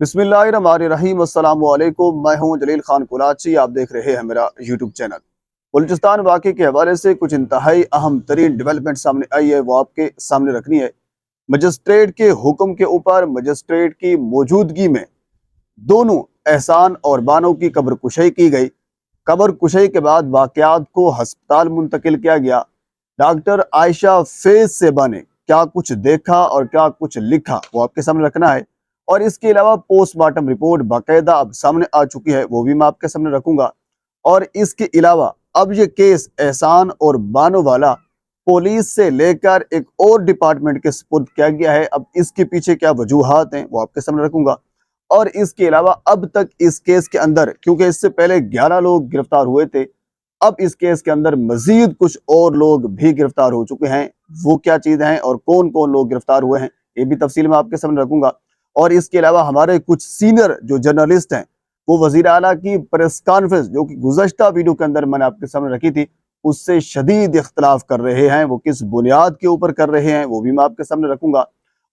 बिस्मिल्लाहिर्रहमानिर्रहीम। अस्सलाम वालेकुम। मैं हूं जलील खान कुलाची। आप देख रहे हैं मेरा यूट्यूब चैनल। बलूचिस्तान वाक़े के हवाले से कुछ इंतहाई अहम तरीन डेवलपमेंट सामने आई है, वो आपके सामने रखनी है। मजिस्ट्रेट के हुक्म के ऊपर मजिस्ट्रेट की मौजूदगी में दोनों एहसान और बानो की कब्र कुशाई की गई। कब्र कुशाई के बाद वाक़यात को हस्पताल मुंतकिल किया गया। डॉक्टर आयशा फैज सेबा ने क्या कुछ देखा और क्या कुछ लिखा, वो आपके सामने रखना है। और इसके अलावा पोस्टमार्टम रिपोर्ट बाकायदा अब सामने आ चुकी है, वो भी मैं आपके सामने रखूंगा। और इसके अलावा अब ये केस एहसान और बानो वाला पुलिस से लेकर एक और डिपार्टमेंट के सुपुर्द किया गया है। अब इसके पीछे क्या वजूहात हैं, वो आपके सामने रखूंगा। और इसके अलावा अब तक इस केस के अंदर, क्योंकि इससे पहले 11 लोग गिरफ्तार हुए थे, अब इस केस के अंदर मजीद कुछ और लोग भी गिरफ्तार हो चुके हैं। वो क्या चीज़ हैं और कौन कौन लोग गिरफ्तार हुए हैं, ये भी तफसील में आपके सामने रखूंगा। और इसके अलावा हमारे कुछ सीनियर जो जर्नलिस्ट हैं, वो वजीर आला की प्रेस कॉन्फ्रेंस जो कि गुज़श्ता वीडियो के अंदर मैंने आपके सामने रखी थी, उससे शदीद इख्तलाफ कर रहे हैं। वो किस बुनियाद के ऊपर कर रहे हैं, वो भी मैं आपके सामने रखूंगा।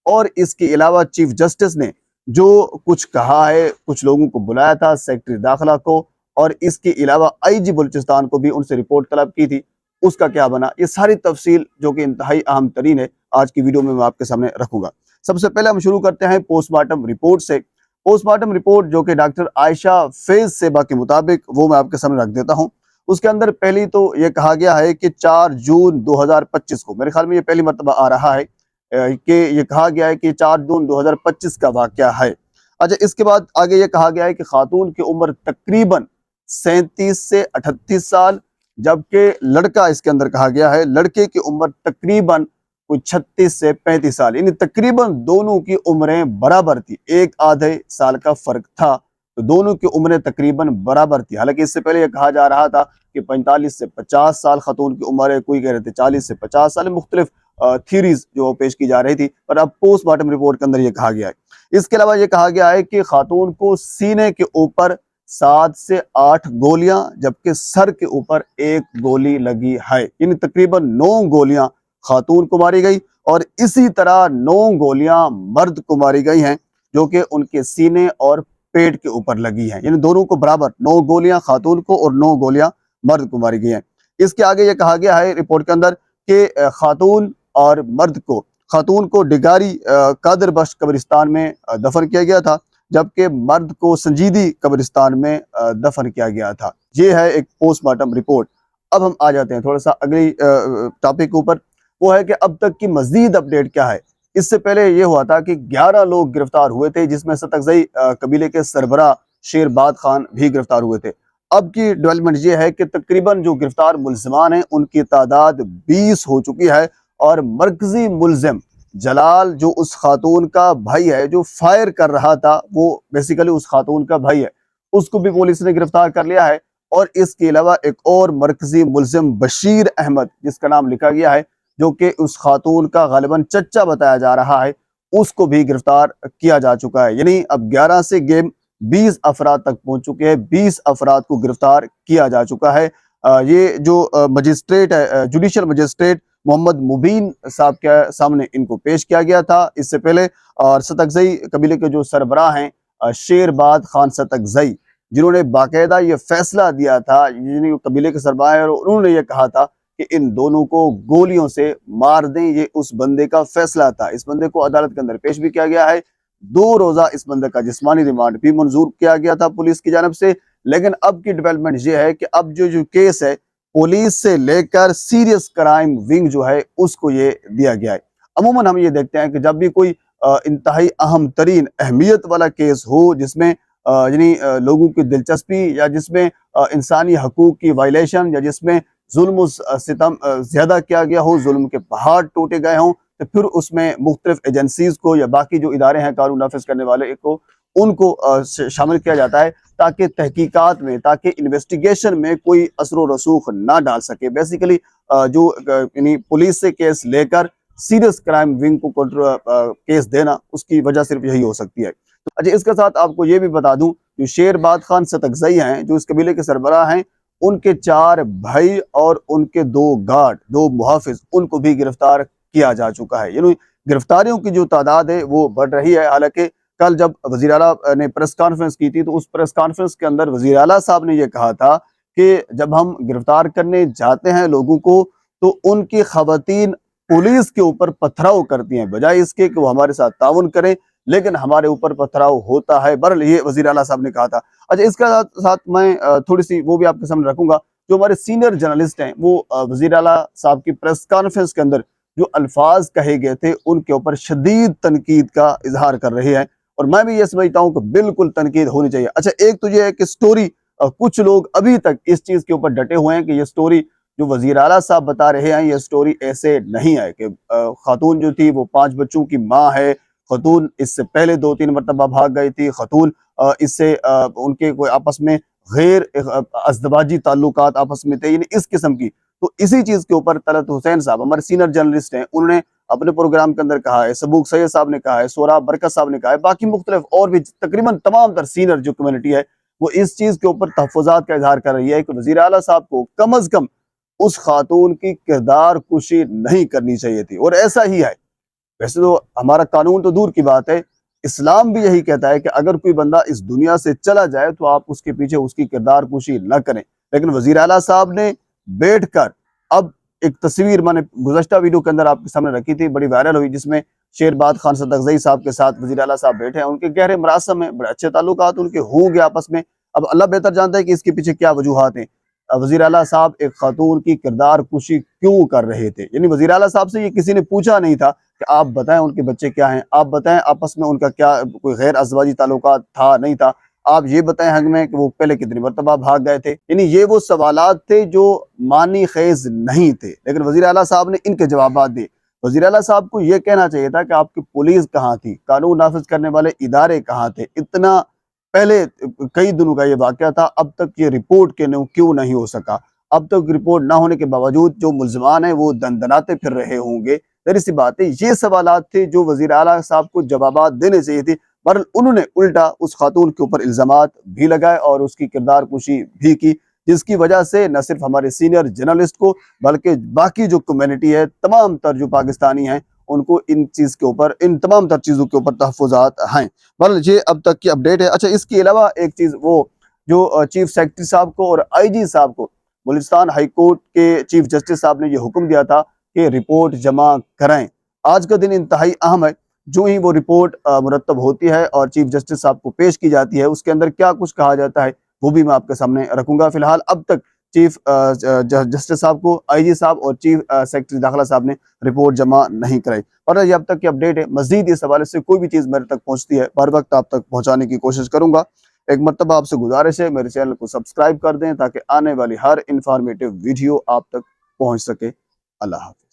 और इसके अलावा चीफ जस्टिस ने जो कुछ कहा है, कुछ लोगों को बुलाया था, सेक्रेटरी दाखिला को, और इसके अलावा आईजी बलूचिस्तान को भी उनसे रिपोर्ट तलब की थी, उसका क्या बना, ये सारी तफसील जो कि इंतहाई अहम तरीन है, आज की वीडियो में मैं आपके सामने रखूंगा। सबसे पहले हम शुरू करते हैं पोस्टमार्टम रिपोर्ट से। पोस्टमार्टम रिपोर्ट जो कि डॉक्टर आयशा फैज सेबा के मुताबिक, वो मैं आपके सामने रख देता हूँ। उसके अंदर पहली तो ये कहा गया है कि 4 जून 2025 को, मेरे ख्याल में ये पहली मरतबा आ रहा है कि ये कहा गया है कि 4 जून 2025 का वाक़या है। अच्छा, इसके बाद आगे ये कहा गया है कि खातून की उम्र तकरीबन 37 से 38 साल, जबकि लड़का, इसके अंदर कहा गया है लड़के की उम्र तकरीबन कोई 36 से 35 साल, यानी तकरीबन दोनों की उम्रें बराबर थी, एक आधे साल का फर्क था, तो दोनों की उम्रें तकरीबन बराबर थी। हालांकि इससे पहले यह कहा जा रहा था कि 45 से 50 साल खातून की उम्र है, कोई कह रहे थे 40 से 50 साल, मुख्तलिफ थीरीज जो पेश की जा रही थी, पर अब पोस्टमार्टम रिपोर्ट के अंदर यह कहा गया है। इसके अलावा यह कहा गया है कि खातून को सीने के ऊपर 7 से 8 गोलियां, जबकि सर के ऊपर 1 गोली लगी है, यानी तकरीबन 9 गोलियां खातून को मारी गई। और इसी तरह 9 गोलियां मर्द को मारी गई हैं, जो कि उनके सीने और पेट के ऊपर लगी हैं, यानी दोनों को बराबर 9 गोलियां खातून को और 9 गोलियां मर्द को मारी गई हैं। इसके आगे ये कहा गया है रिपोर्ट के अंदर कि खातून को डिगारी कादर बख्श कब्रिस्तान में दफन किया गया था, जबकि मर्द को संजीदी कब्रिस्तान में दफन किया गया था। ये है एक पोस्टमार्टम रिपोर्ट। अब हम आ जाते हैं थोड़ा सा अगली टॉपिक के ऊपर, वो है कि अब तक की मजीद अपडेट क्या है। इससे पहले ये हुआ था कि 11 लोग गिरफ्तार हुए थे, जिसमें सतकजई कबीले के सरबरा शेरबाद खान भी गिरफ्तार हुए थे। अब की डेवलपमेंट ये है कि तकरीबन जो गिरफ्तार मुल्जिमान हैं, उनकी तादाद 20 हो चुकी है। और मरकजी मुल्जिम जलाल, जो उस खातून का भाई है जो फायर कर रहा था, वो बेसिकली उस खातून का भाई है, उसको भी पुलिस ने गिरफ्तार कर लिया है। और इसके अलावा एक और मरकजी मुल्जिम बशीर अहमद, जिसका नाम लिखा गया है, जो कि उस खातून का गालिबन चच्चा बताया जा रहा है, उसको भी गिरफ्तार किया जा चुका है। यानी अब 11 से गेम 20 अफराद तक पहुंच चुके हैं, 20 अफराद को गिरफ्तार किया जा चुका है। ये जो मजिस्ट्रेट है, जुडिशल मजिस्ट्रेट मोहम्मद मुबीन साहब के सामने इनको पेश किया गया था इससे पहले। और सतकजई कबीले के जो सरबराह हैं, शेरबाद खान सतकजई, जिन्होंने बाकायदा ये फैसला दिया था, यानी कबीले के सरबराह हैं, और उन्होंने ये कहा था कि इन दोनों को गोलियों से मार दें, ये उस बंदे का फैसला था। इस बंदे को अदालत के अंदर पेश भी किया गया है। 2 रोजा इस बंदे का जिस्मानी रिमांड भी मंजूर किया गया था पुलिस की जानब से। लेकिन अब की डेवलपमेंट ये है कि अब जो केस है, पुलिस से लेकर सीरियस क्राइम विंग जो है, उसको ये दिया गया है। अमूमन हम ये देखते हैं कि जब भी कोई इंतहाई अहम तरीन अहमियत वाला केस हो, जिसमें यानी लोगों की दिलचस्पी, या जिसमें इंसानी हकूक की वायलेशन, या जिसमें जुल्म सितम ज्यादा किया गया हो, जुल्म के पहाड़ टूटे गए हों, तो फिर उसमें मुख्तलिफ एजेंसीज को या बाकी जो इदारे हैं कानून नाफिज करने वाले को, उनको शामिल किया जाता है, ताकि तहकीकात में, ताकि इन्वेस्टिगेशन में कोई असर रसूख ना डाल सके। बेसिकली जो यानी पुलिस से केस लेकर सीरियस क्राइम विंग को केस देना, उसकी वजह सिर्फ यही हो सकती है। अच्छा, इसके साथ आपको ये भी बता दूं, जो शेरबाद खान सतकजई हैं, जो इस कबीले के सरबराह हैं, उनके 4 भाई और उनके 2 गार्ड, 2 मुहाफिज, उनको भी गिरफ्तार किया जा चुका है। यानी गिरफ्तारियों की जो तादाद है वो बढ़ रही है। हालांकि کل جب وزیر اعلیٰ نے پریس کانفرنس کی تھی تو اس پریس کانفرنس کے اندر وزیر اعلیٰ صاحب نے یہ کہا تھا کہ جب ہم گرفتار کرنے جاتے ہیں لوگوں کو تو ان کی خواتین پولیس کے اوپر پتھراؤ کرتی ہیں، بجائے اس کے کہ وہ ہمارے ساتھ تعاون کریں لیکن ہمارے اوپر پتھراؤ ہوتا ہے۔ بہرحال یہ وزیر اعلیٰ صاحب نے کہا تھا۔ اچھا، اس کے ساتھ میں تھوڑی سی وہ بھی آپ کے سامنے رکھوں گا۔ جو ہمارے سینئر جرنلسٹ ہیں وہ وزیر اعلیٰ صاحب کی پریس کانفرنس کے اندر جو الفاظ کہے گئے تھے ان کے اوپر شدید تنقید کا اظہار کر رہے ہیں، اور میں بھی یہ سمجھتا ہوں کہ بالکل تنقید ہونی چاہیے۔ اچھا، ایک تو یہ ہے کہ سٹوری کچھ لوگ ابھی تک اس چیز کے اوپر ڈٹے ہوئے ہیں کہ یہ سٹوری جو وزیر اعلیٰ صاحب بتا رہے ہیں یہ سٹوری ایسے نہیں ہے کہ خاتون جو تھی وہ 5 بچوں کی ماں ہے، خاتون اس سے پہلے 2-3 مرتبہ بھاگ گئی تھی، خاتون اس سے ان کے کوئی آپس میں غیر ازدواجی تعلقات آپس میں تھے، یعنی اس قسم کی۔ تو اسی چیز کے اوپر طلعت حسین صاحب ہمارے سینئر جرنلسٹ ہیں، انہوں نے اپنے پروگرام کے اندر کہا ہے، سبوق سید صاحب نے کہا ہے، سوراب برکت صاحب نے کہا ہے، باقی مختلف اور بھی تقریباً تمام تر سینئر جو کمیونٹی ہے وہ اس چیز کے اوپر تحفظات کا اظہار کر رہی ہے کہ وزیر اعلیٰ صاحب کو کم از کم اس خاتون کی کردار کشی نہیں کرنی چاہیے تھی، اور ایسا ہی ہے۔ ویسے تو ہمارا قانون تو دور کی بات ہے، اسلام بھی یہی کہتا ہے کہ اگر کوئی بندہ اس دنیا سے چلا جائے تو آپ اس کے پیچھے اس کی کردار کشی نہ کریں، لیکن وزیر اعلیٰ صاحب نے بیٹھ کر اب ایک تصویر میں نے گزشتہ ویڈیو کے اندر آپ کے سامنے رکھی تھی، بڑی وائرل ہوئی، جس میں شیرباد خان صدقزئی صاحب کے ساتھ وزیر اعلیٰ صاحب بیٹھے ہیں، ان کے گہرے مراسم ہیں، بڑے اچھے تعلقات ان کے ہوں گے آپس میں۔ اب اللہ بہتر جانتا ہے کہ اس کے پیچھے کیا وجوہات ہیں۔ وزیر اعلیٰ صاحب ایک خاتون کی کردار کشی کیوں کر رہے تھے؟ یعنی وزیر اعلیٰ صاحب سے یہ کسی نے پوچھا نہیں تھا کہ آپ بتائیں ان کے بچے کیا ہیں، آپ بتائیں آپس میں ان کا کیا کوئی غیر ازدواجی تعلقات تھا نہیں تھا، آپ یہ بتائیں ہمیں کہ وہ پہلے کتنی مرتبہ بھاگ گئے تھے۔ یعنی یہ وہ سوالات تھے جو معنی خیز نہیں تھے، لیکن وزیر اعلیٰ صاحب نے ان کے جوابات دیے۔ وزیر اعلیٰ صاحب کو یہ کہنا چاہیے تھا کہ آپ کی پولیس کہاں تھی، قانون نافذ کرنے والے ادارے کہاں تھے، اتنا پہلے کئی دنوں کا یہ واقعہ تھا، اب تک یہ رپورٹ کیوں نہیں ہو سکا؟ اب تک رپورٹ نہ ہونے کے باوجود جو ملزمان ہیں وہ دندناتے پھر رہے ہوں گے۔ ظاہر سی بات ہے یہ سوالات تھے جو وزیر اعلیٰ صاحب کو جوابات دینے چاہیے تھے، بہرحال انہوں نے الٹا اس خاتون کے اوپر الزامات بھی لگائے اور اس کی کردار کشی بھی کی، جس کی وجہ سے نہ صرف ہمارے سینئر جرنلسٹ کو بلکہ باقی جو کمیونٹی ہے، تمام تر جو پاکستانی ہیں، ان کو ان تمام تر چیزوں کے اوپر تحفظات ہیں۔ بہرحال یہ اب تک کی اپڈیٹ ہے۔ اچھا، اس کے علاوہ ایک چیز وہ جو چیف سیکرٹری صاحب کو اور آئی جی صاحب کو بلوچستان ہائی کورٹ کے چیف جسٹس صاحب نے یہ حکم دیا تھا کہ رپورٹ جمع کرائیں۔ آج کا دن انتہائی اہم ہے، جو ہی وہ رپورٹ مرتب ہوتی ہے اور چیف جسٹس صاحب کو پیش کی جاتی ہے، اس کے اندر کیا کچھ کہا جاتا ہے وہ بھی میں آپ کے سامنے رکھوں گا۔ فی الحال اب تک چیف جسٹس صاحب کو آئی جی صاحب اور چیف سیکرٹری داخلہ صاحب نے رپورٹ جمع نہیں کرائی، اور یہ اب تک کی اپڈیٹ ہے۔ مزید اس حوالے سے کوئی بھی چیز میرے تک پہنچتی ہے بر وقت آپ تک پہنچانے کی کوشش کروں گا۔ ایک مرتبہ آپ سے گزارش ہے میرے چینل کو سبسکرائب کر دیں تاکہ آنے والی ہر انفارمیٹیو ویڈیو آپ تک پہنچ سکے۔ اللہ حافظ۔